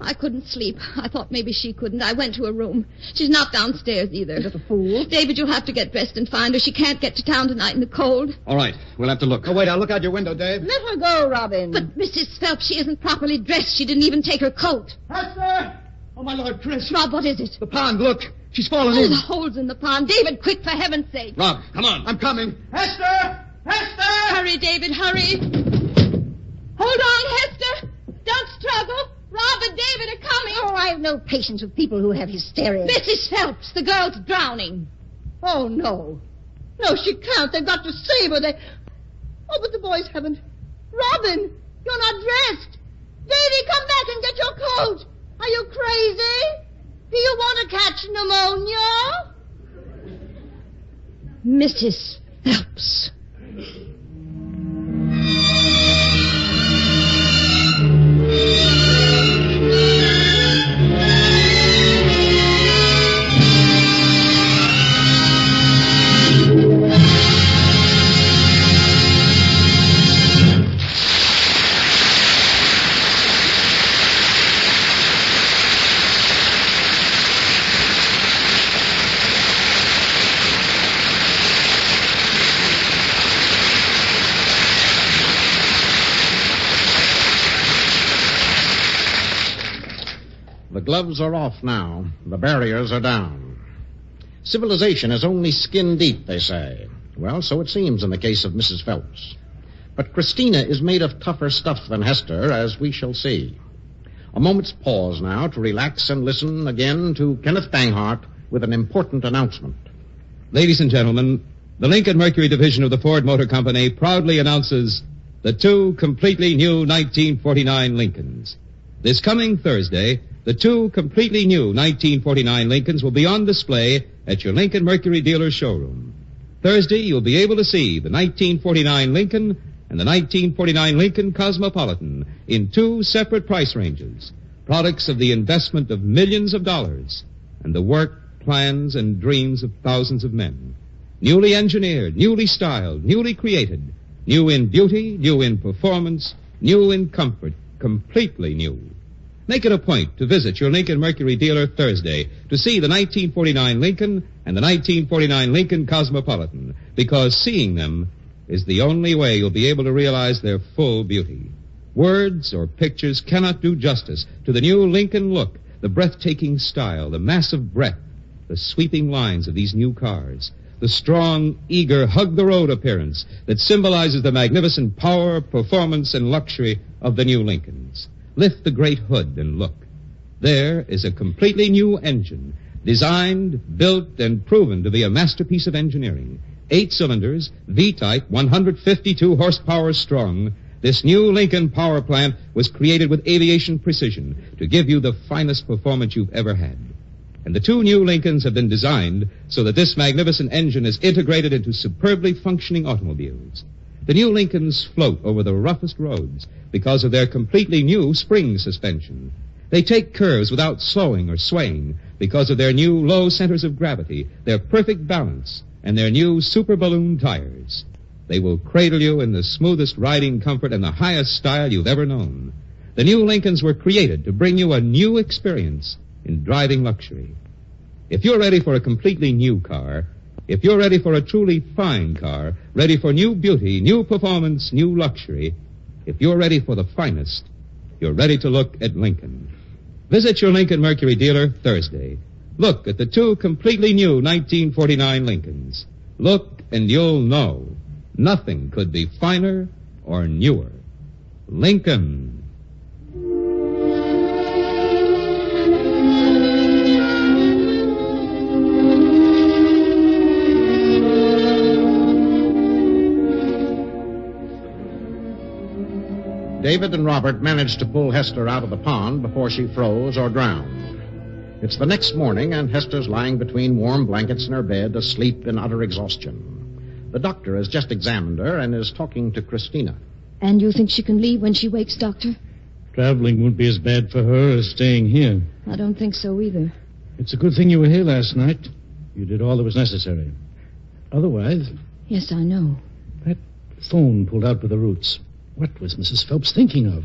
I couldn't sleep. I thought maybe she couldn't. I went to her room. She's not downstairs either. Little fool. David, you'll have to get dressed and find her. She can't get to town tonight in the cold. All right, we'll have to look. Oh, wait, I'll look out your window, Dave. Let her go, Robin. But Mrs. Phelps, she isn't properly dressed. She didn't even take her coat. Hester! Oh, my Lord, Chris. Rob, what is it? The pond, look. She's fallen Oh, in. the holes in the pond. David, quick, for heaven's sake. Rob, come on. I'm coming. Hester! Hester! Hurry, David, hurry. Hold on, Hester. Don't struggle. Rob and David are coming. Oh, I have no patience with people who have hysteria. Mrs. Phelps, the girl's drowning. Oh, no. No, she can't. They've got to save her. Oh, but the boys haven't. Robin, you're not dressed. Davy, come back and get your coat. Are you crazy? Do you want to catch pneumonia? Mrs. Phelps. The gloves are off now. The barriers are down. Civilization is only skin deep, they say. Well, so it seems in the case of Mrs. Phelps. But Christina is made of tougher stuff than Hester, as we shall see. A moment's pause now to relax and listen again to Kenneth Banghart with an important announcement. Ladies and gentlemen, the Lincoln Mercury division of the Ford Motor Company proudly announces the two completely new 1949 Lincolns. This coming Thursday, the two completely new 1949 Lincolns will be on display at your Lincoln Mercury dealer showroom. Thursday, you'll be able to see the 1949 Lincoln and the 1949 Lincoln Cosmopolitan in two separate price ranges, products of the investment of millions of dollars and the work, plans, and dreams of thousands of men. Newly engineered, newly styled, newly created, new in beauty, new in performance, new in comfort, completely new. Make it a point to visit your Lincoln Mercury dealer Thursday to see the 1949 Lincoln and the 1949 Lincoln Cosmopolitan, because seeing them is the only way you'll be able to realize their full beauty. Words or pictures cannot do justice to the new Lincoln look, the breathtaking style, the massive breadth, the sweeping lines of these new cars, the strong, eager, hug-the-road appearance that symbolizes the magnificent power, performance, and luxury of the new Lincolns. Lift the great hood and look. There is a completely new engine, designed, built, and proven to be a masterpiece of engineering. 8 cylinders, V-type, 152 horsepower strong. This new Lincoln power plant was created with aviation precision to give you the finest performance you've ever had. And the 2 new Lincolns have been designed so that this magnificent engine is integrated into superbly functioning automobiles. The new Lincolns float over the roughest roads because of their completely new spring suspension. They take curves without slowing or swaying because of their new low centers of gravity, their perfect balance, and their new super balloon tires. They will cradle you in the smoothest riding comfort and the highest style you've ever known. The new Lincolns were created to bring you a new experience in driving luxury. If you're ready for a completely new car, if you're ready for a truly fine car, ready for new beauty, new performance, new luxury, if you're ready for the finest, you're ready to look at Lincoln. Visit your Lincoln Mercury dealer Thursday. Look at the 2 completely new 1949 Lincolns. Look and you'll know. Nothing could be finer or newer. Lincoln. David and Robert managed to pull Hester out of the pond before she froze or drowned. It's the next morning, and Hester's lying between warm blankets in her bed, asleep in utter exhaustion. The doctor has just examined her and is talking to Christina. And you think she can leave when she wakes, Doctor? Traveling won't be as bad for her as staying here. I don't think so either. It's a good thing you were here last night. You did all that was necessary. Otherwise... Yes, I know. That phone pulled out with the roots. What was Mrs. Phelps thinking of?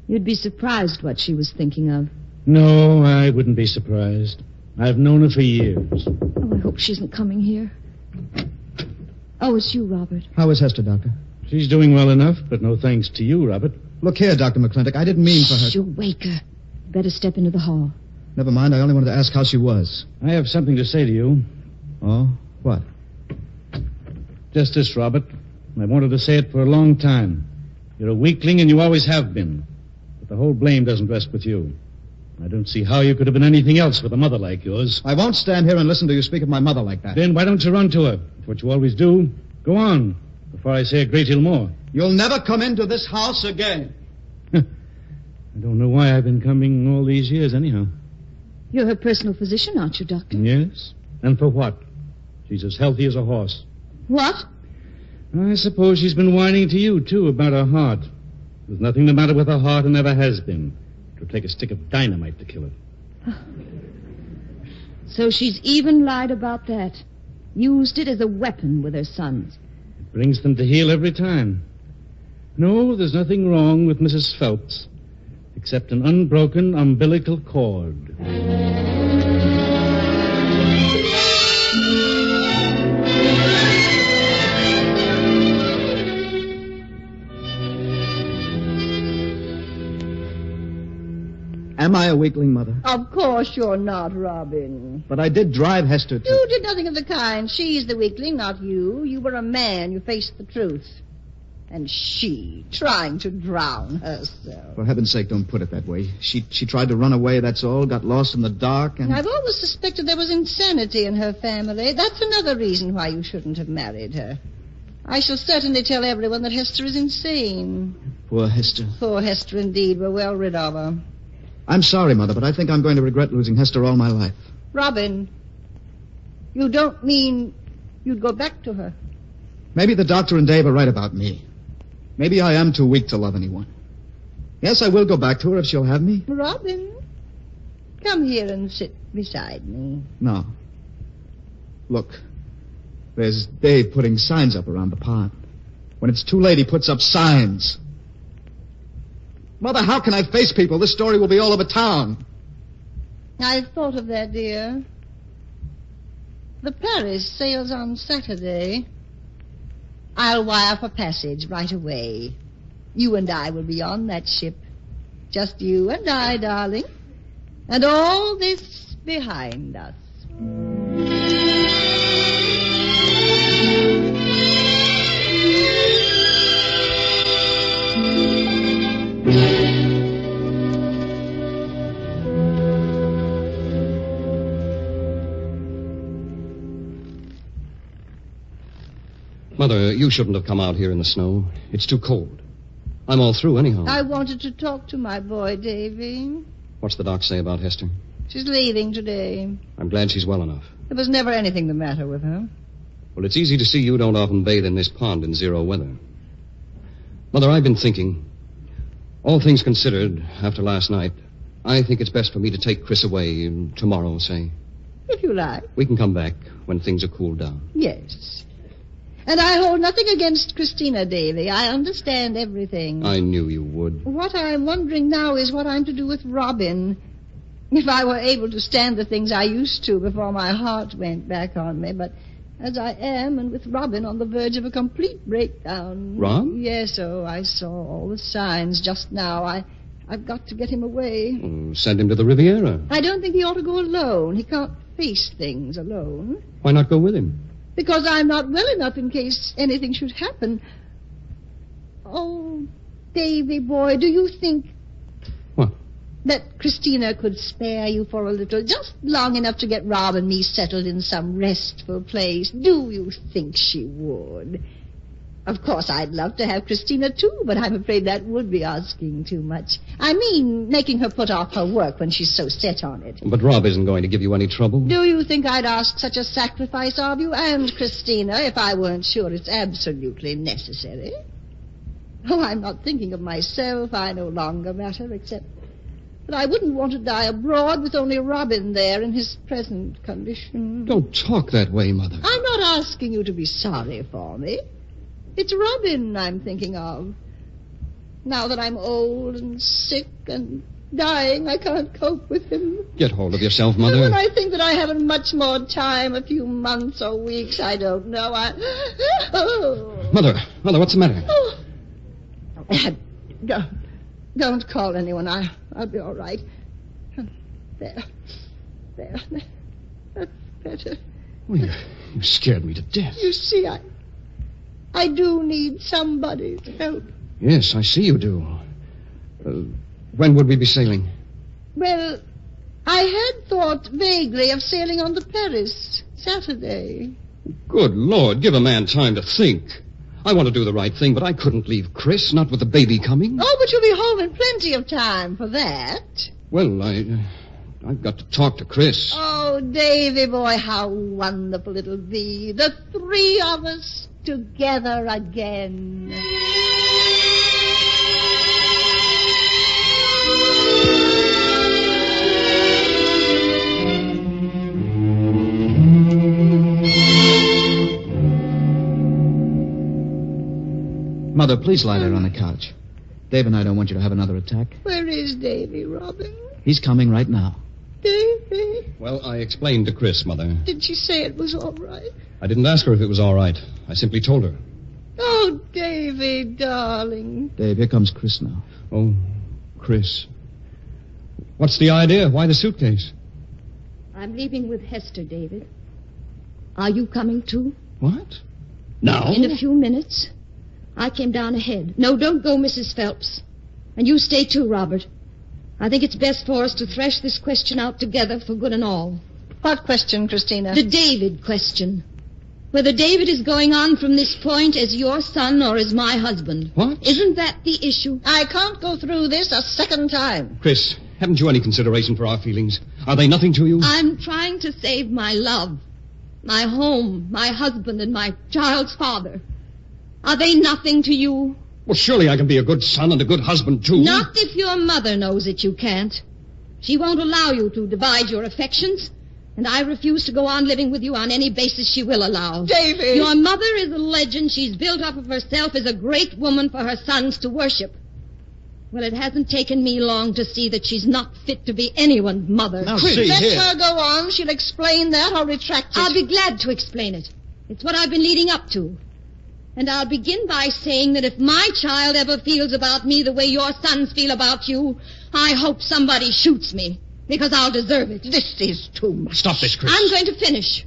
You'd be surprised what she was thinking of. No, I wouldn't be surprised. I've known her for years. Oh, I hope she isn't coming here. Oh, it's you, Robert. How is Hester, Doctor? She's doing well enough, but no thanks to you, Robert. Look here, Dr. McClintock. I didn't mean for her... You'll wake her. Better step into the hall. Never mind. I only wanted to ask how she was. I have something to say to you. Oh? What? Just this, Robert. I wanted to say it for a long time. You're a weakling, and you always have been. But the whole blame doesn't rest with you. I don't see how you could have been anything else with a mother like yours. I won't stand here and listen to you speak of my mother like that. Then why don't you run to her? It's what you always do. Go on, before I say a great deal more. You'll never come into this house again. I don't know why I've been coming all these years, anyhow. You're her personal physician, aren't you, Doctor? Yes. And for what? She's as healthy as a horse. What? I suppose she's been whining to you, too, about her heart. There's nothing the matter with her heart and never has been. It would take a stick of dynamite to kill her. So she's even lied about that. Used it as a weapon with her sons. It brings them to heel every time. No, there's nothing wrong with Mrs. Phelps, except an unbroken umbilical cord. Am I a weakling, Mother? Of course you're not, Robin. But I did drive Hester to... You did nothing of the kind. She's the weakling, not you. You were a man. You faced the truth. And she, trying to drown herself. For heaven's sake, don't put it that way. She tried to run away, that's all. Got lost in the dark and... I've always suspected there was insanity in her family. That's another reason why you shouldn't have married her. I shall certainly tell everyone that Hester is insane. Poor Hester. Poor Hester, indeed. We're well rid of her. I'm sorry, Mother, but I think I'm going to regret losing Hester all my life. Robin, you don't mean you'd go back to her? Maybe the doctor and Dave are right about me. Maybe I am too weak to love anyone. Yes, I will go back to her if she'll have me. Robin, come here and sit beside me. No. Look, there's Dave putting signs up around the pond. When it's too late, he puts up signs. Mother, how can I face people? This story will be all over town. I've thought of that, dear. The Paris sails on Saturday. I'll wire for passage right away. You and I will be on that ship. Just you and I, darling. And all this behind us. Mother, you shouldn't have come out here in the snow. It's too cold. I'm all through anyhow. I wanted to talk to my boy, Davy. What's the doc say about Hester? She's leaving today. I'm glad she's well enough. There was never anything the matter with her. Well, it's easy to see you don't often bathe in this pond in zero weather. Mother, I've been thinking. All things considered, after last night, I think it's best for me to take Chris away tomorrow, say. If you like. We can come back when things are cooled down. Yes. And I hold nothing against Christina, Davy. I understand everything. I knew you would. What I'm wondering now is what I'm to do with Robin. If I were able to stand the things I used to before my heart went back on me, but as I am, and with Robin on the verge of a complete breakdown. Rob? Yes, I saw all the signs just now. I've got to get him away. Send him to the Riviera. I don't think he ought to go alone. He can't face things alone. Why not go with him? Because I'm not well enough in case anything should happen. Oh, Davy boy, do you think... What? That Christina could spare you for a little, just long enough to get Rob and me settled in some restful place? Do you think she would? Of course, I'd love to have Christina, too, but I'm afraid that would be asking too much. I mean, making her put off her work when she's so set on it. But Rob isn't going to give you any trouble. Do you think I'd ask such a sacrifice of you and Christina if I weren't sure it's absolutely necessary? Oh, I'm not thinking of myself. I no longer matter, except that I wouldn't want to die abroad with only Robin there in his present condition. Don't talk that way, Mother. I'm not asking you to be sorry for me. It's Robin I'm thinking of. Now that I'm old and sick and dying, I can't cope with him. Get hold of yourself, Mother. And when I think that I haven't much more time, a few months or weeks, I don't know. Oh. Mother, what's the matter? Oh. Don't call anyone. I'll be all right. There. That's better. Well, you scared me to death. You see, I do need somebody's help. Yes, I see you do. When would we be sailing? Well, I had thought vaguely of sailing on the Paris Saturday. Good Lord, give a man time to think. I want to do the right thing, but I couldn't leave Chris, not with the baby coming. Oh, but you'll be home in plenty of time for that. Well, I've got to talk to Chris. Oh, Davy boy, how wonderful it'll be. The three of us together again. Mother, please lie there on the couch. Dave and I don't want you to have another attack. Where is Davy, Robin? He's coming right now. Davy? Well, I explained to Chris, Mother. Did she say it was all right? I didn't ask her if it was all right. I simply told her. Oh, Davy, darling. Dave, here comes Chris now. Oh, Chris. What's the idea? Why the suitcase? I'm leaving with Hester, David. Are you coming too? What? Now? In a few minutes. I came down ahead. No, don't go, Mrs. Phelps. And you stay too, Robert. I think it's best for us to thresh this question out together for good and all. What question, Christina? The David question. Whether David is going on from this point as your son or as my husband. What? Isn't that the issue? I can't go through this a second time. Chris, haven't you any consideration for our feelings? Are they nothing to you? I'm trying to save my love, my home, my husband, and my child's father. Are they nothing to you? Well, surely I can be a good son and a good husband, too. Not if your mother knows it, you can't. She won't allow you to divide your affections, and I refuse to go on living with you on any basis she will allow. Davy! Your mother is a legend she's built up of herself as a great woman for her sons to worship. Well, it hasn't taken me long to see that she's not fit to be anyone's mother. Now, Chris, see Let here. her go on. She'll explain that or retract it. I'll be glad to explain it. It's what I've been leading up to. And I'll begin by saying that if my child ever feels about me the way your sons feel about you, I hope somebody shoots me, because I'll deserve it. This is too much. Stop this, Chris. I'm going to finish.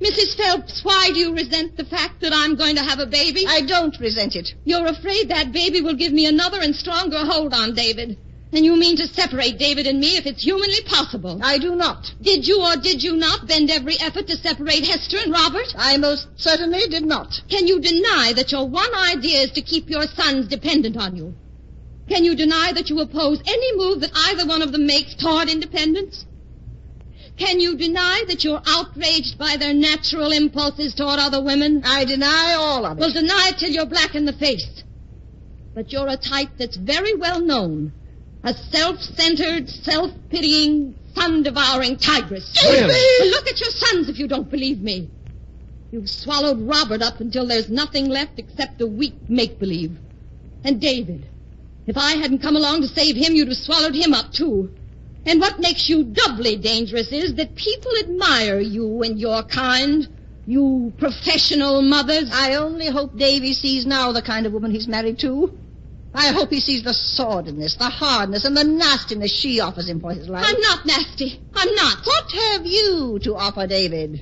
Mrs. Phelps, why do you resent the fact that I'm going to have a baby? I don't resent it. You're afraid that baby will give me another and stronger hold on David. And you mean to separate David and me if it's humanly possible. I do not. Did you or did you not bend every effort to separate Hester and Robert? I most certainly did not. Can you deny that your one idea is to keep your sons dependent on you? Can you deny that you oppose any move that either one of them makes toward independence? Can you deny that you're outraged by their natural impulses toward other women? I deny all of it. Well, deny it till you're black in the face. But you're a type that's very well known. A self-centered, self-pitying, son-devouring tigress. Really? Look at your sons if you don't believe me. You've swallowed Robert up until there's nothing left except a weak make-believe. And David, if I hadn't come along to save him, you'd have swallowed him up, too. And what makes you doubly dangerous is that people admire you and your kind. You professional mothers. I only hope Davy sees now the kind of woman he's married to. I hope he sees the sordidness, the hardness, and the nastiness she offers him for his life. I'm not nasty. I'm not. What have you to offer David?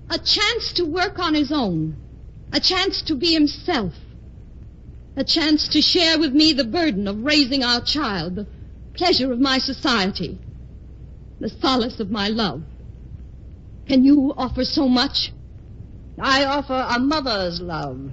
A chance to work on his own. A chance to be himself. A chance to share with me the burden of raising our child, the pleasure of my society, the solace of my love. Can you offer so much? I offer a mother's love.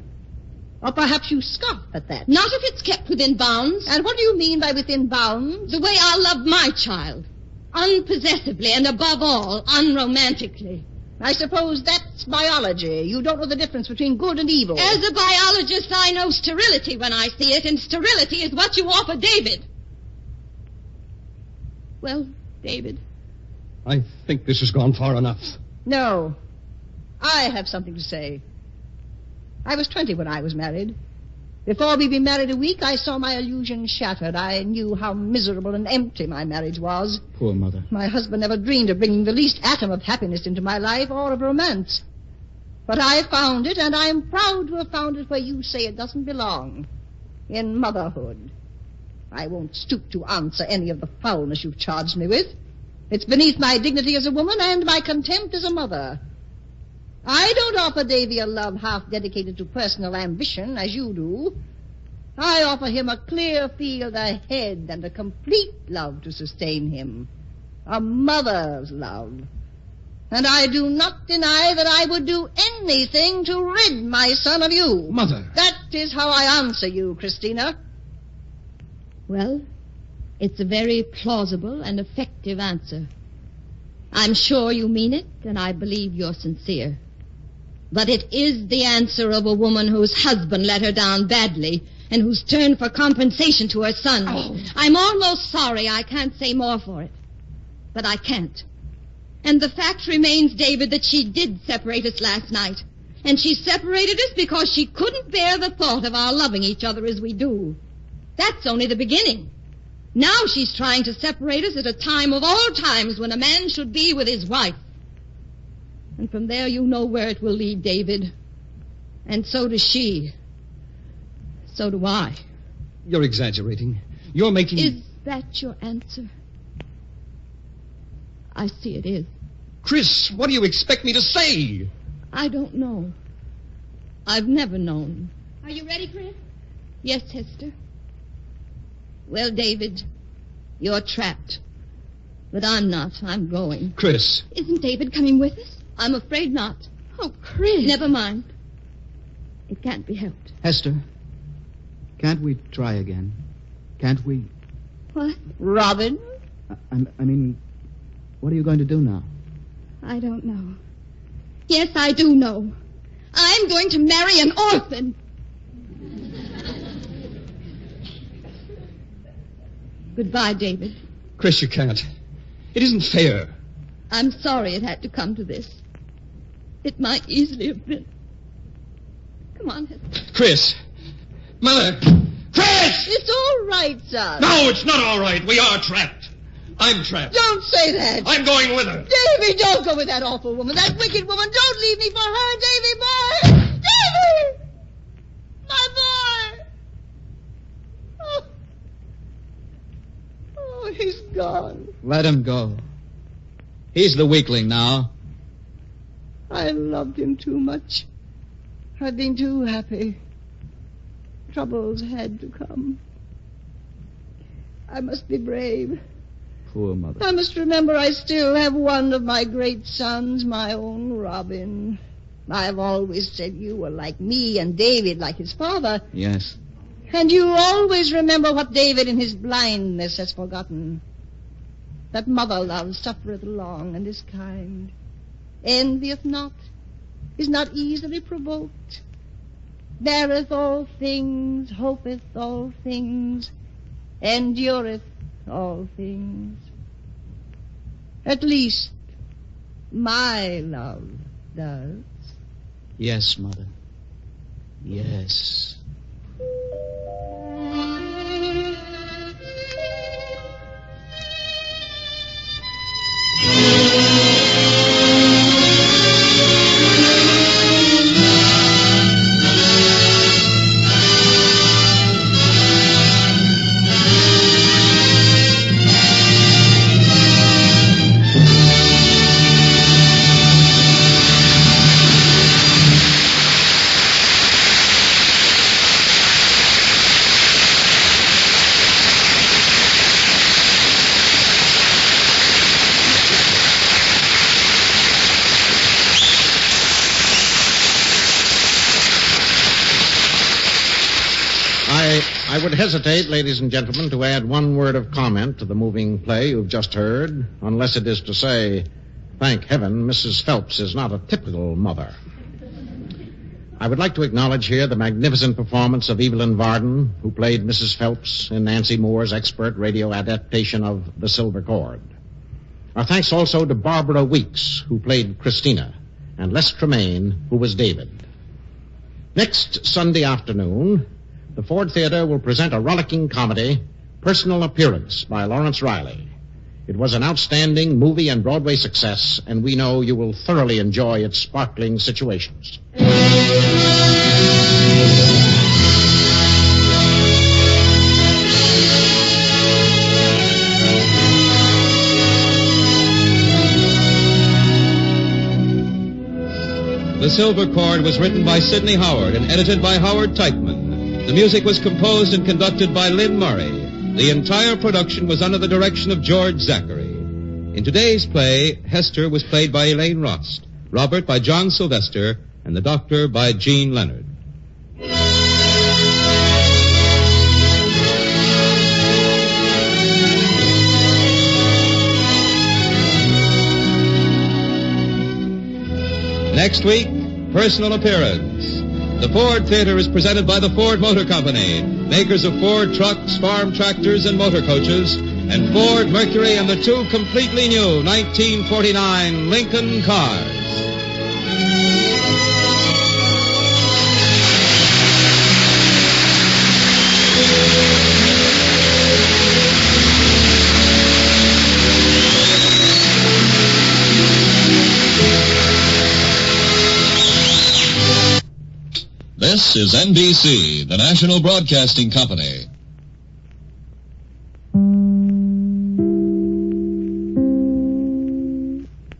Or perhaps you scoff at that. Not if it's kept within bounds. And what do you mean by within bounds? The way I love my child. Unpossessively and above all, unromantically. I suppose that's biology. You don't know the difference between good and evil. As a biologist, I know sterility when I see it, and sterility is what you offer David. Well, David. I think this has gone far enough. No. I have something to say. I was 20 when I was married. Before we'd been married a week, I saw my illusion shattered. I knew how miserable and empty my marriage was. Poor mother. My husband never dreamed of bringing the least atom of happiness into my life or of romance. But I found it, and I'm proud to have found it where you say it doesn't belong. In motherhood. I won't stoop to answer any of the foulness you've charged me with. It's beneath my dignity as a woman and my contempt as a mother. I don't offer Davy a love half dedicated to personal ambition, as you do. I offer him a clear field ahead and a complete love to sustain him. A mother's love. And I do not deny that I would do anything to rid my son of you. Mother. That is how I answer you, Christina. Well, it's a very plausible and effective answer. I'm sure you mean it, and I believe you're sincere. But it is the answer of a woman whose husband let her down badly and who's turned for compensation to her son. Oh. I'm almost sorry I can't say more for it. But I can't. And the fact remains, David, that she did separate us last night. And she separated us because she couldn't bear the thought of our loving each other as we do. That's only the beginning. Now she's trying to separate us at a time of all times when a man should be with his wife. And from there you know where it will lead, David. And so does she. So do I. You're exaggerating. You're making... Is that your answer? I see it is. Chris, what do you expect me to say? I don't know. I've never known. Are you ready, Chris? Yes, Hester. Well, David, you're trapped. But I'm not. I'm going. Chris. Isn't David coming with us? I'm afraid not. Oh, Chris. Never mind. It can't be helped. Hester, can't we try again? Can't we? What? Robin? I mean, what are you going to do now? I don't know. Yes, I do know. I'm going to marry an orphan. Goodbye, David. Chris, you can't. It isn't fair. I'm sorry it had to come to this. It might easily have been. Come on, Hester. Chris. Mother. Chris! It's all right, son. No, it's not all right. We are trapped. I'm trapped. Don't say that. I'm going with her. Davy, don't go with that awful woman, that wicked woman. Don't leave me for her, Davy boy. Davy! gone. Let him go. He's the weakling now. I loved him too much. I've been too happy. Troubles had to come. I must be brave. Poor mother. I must remember I still have one of my great sons, my own Robin. I've always said you were like me and David like his father. Yes. And you always remember what David in his blindness has forgotten. That mother love suffereth long and is kind, envieth not, is not easily provoked, beareth all things, hopeth all things, endureth all things. At least my love does. Yes, Mother. Yes. I would hesitate, ladies and gentlemen, to add one word of comment to the moving play you've just heard, unless it is to say, thank heaven, Mrs. Phelps is not a typical mother. I would like to acknowledge here the magnificent performance of Evelyn Varden, who played Mrs. Phelps in Nancy Moore's expert radio adaptation of The Silver Cord. Our thanks also to Barbara Weeks, who played Christina, and Les Tremaine, who was David. Next Sunday afternoon, the Ford Theater will present a rollicking comedy, Personal Appearance, by Lawrence Riley. It was an outstanding movie and Broadway success, and we know you will thoroughly enjoy its sparkling situations. The Silver Cord was written by Sidney Howard and edited by Howard Teichman. The music was composed and conducted by Lynn Murray. The entire production was under the direction of George Zachary. In today's play, Hester was played by Elaine Rost, Robert by John Sylvester, and the Doctor by Gene Leonard. Next week, Personal Appearance. The Ford Theater is presented by the Ford Motor Company, makers of Ford trucks, farm tractors, and motor coaches, and Ford Mercury and the two completely new 1949 Lincoln cars. This is NBC, the national broadcasting company.